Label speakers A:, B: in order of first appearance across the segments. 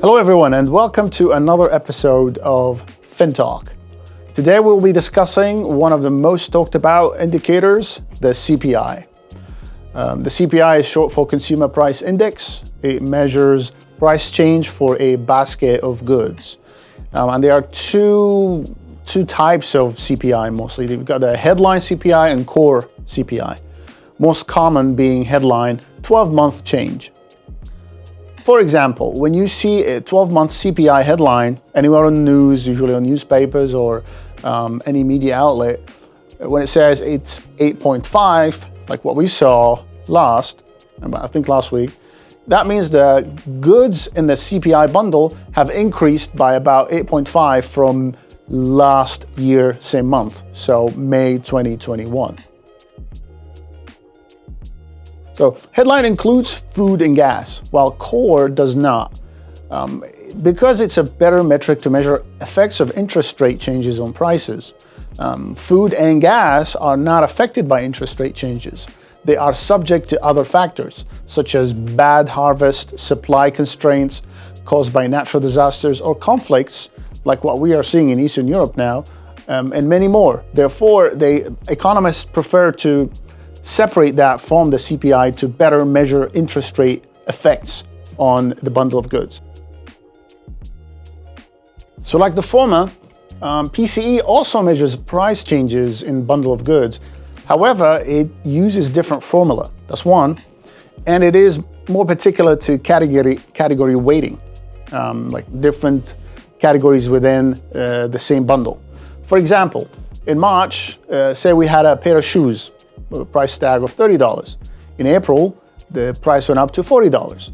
A: Hello everyone and welcome to another episode of FINtalk. Today we'll be discussing one of the most talked about indicators, the CPI. The CPI is short for Consumer Price Index. It measures price change for a basket of goods. And there are two types of CPI mostly. You've got the headline CPI and core CPI. Most common being headline 12-month change. For example, when you see a 12-month CPI headline anywhere on the news, usually on newspapers or any media outlet, when it says it's 8.5, like what we saw last week, that means the goods in the CPI bundle have increased by about 8.5 from last year, same month, so May 2021. So headline includes food and gas, while core does not. Because it's a better metric to measure effects of interest rate changes on prices. Food and gas are not affected by interest rate changes. They are subject to other factors, such as bad harvest, supply constraints caused by natural disasters or conflicts, like what we are seeing in Eastern Europe now, and many more. Therefore, economists prefer to separate that from the CPI to better measure interest rate effects on the bundle of goods. So like the former, PCE also measures price changes in bundle of goods. However, it uses different formula, that's one, and it is more particular to category weighting, like different categories within the same bundle. For example, in March, say we had a pair of shoes with a price tag of $30. In April, the price went up to $40.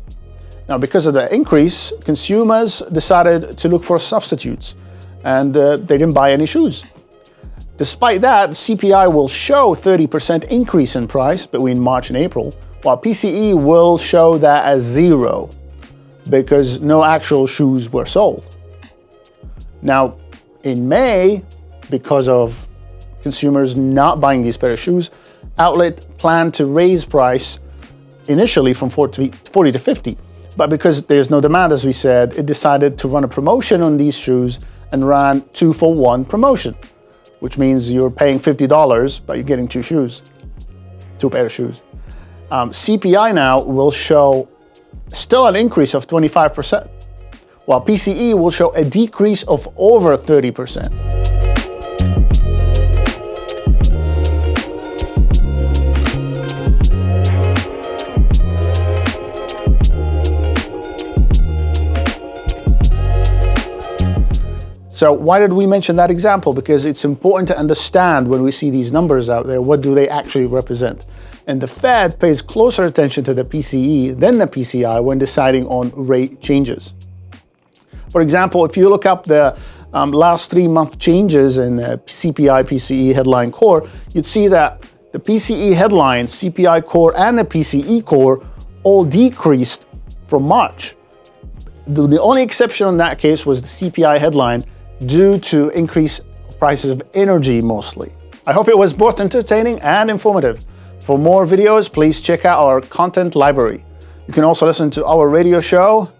A: Now, because of the increase, consumers decided to look for substitutes, and they didn't buy any shoes. Despite that, CPI will show 30% increase in price between March and April, while PCE will show that as zero, because no actual shoes were sold. Now, in May, because of consumers not buying these pair of shoes, outlet planned to raise price initially from 40 to 50. But because there's no demand, as we said, it decided to run a promotion on these shoes and ran 2-for-1 promotion, which means you're paying $50, but you're getting two pair of shoes. CPI now will show still an increase of 25%, while PCE will show a decrease of over 30%. So why did we mention that example? Because it's important to understand when we see these numbers out there, what do they actually represent? And the Fed pays closer attention to the PCE than the PCI when deciding on rate changes. For example, if you look up the last 3-month changes in the CPI, PCE, headline, core, you'd see that the PCE headline, CPI core, and the PCE core all decreased from March. The only exception in that case was the CPI headline, due to increased prices of energy mostly. I hope it was both entertaining and informative. For more videos, please check out our content library. You can also listen to our radio show,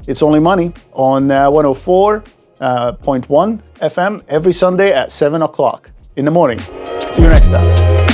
A: It's Only Money, on 104.1 FM every Sunday at 7 o'clock in the morning. See you next time.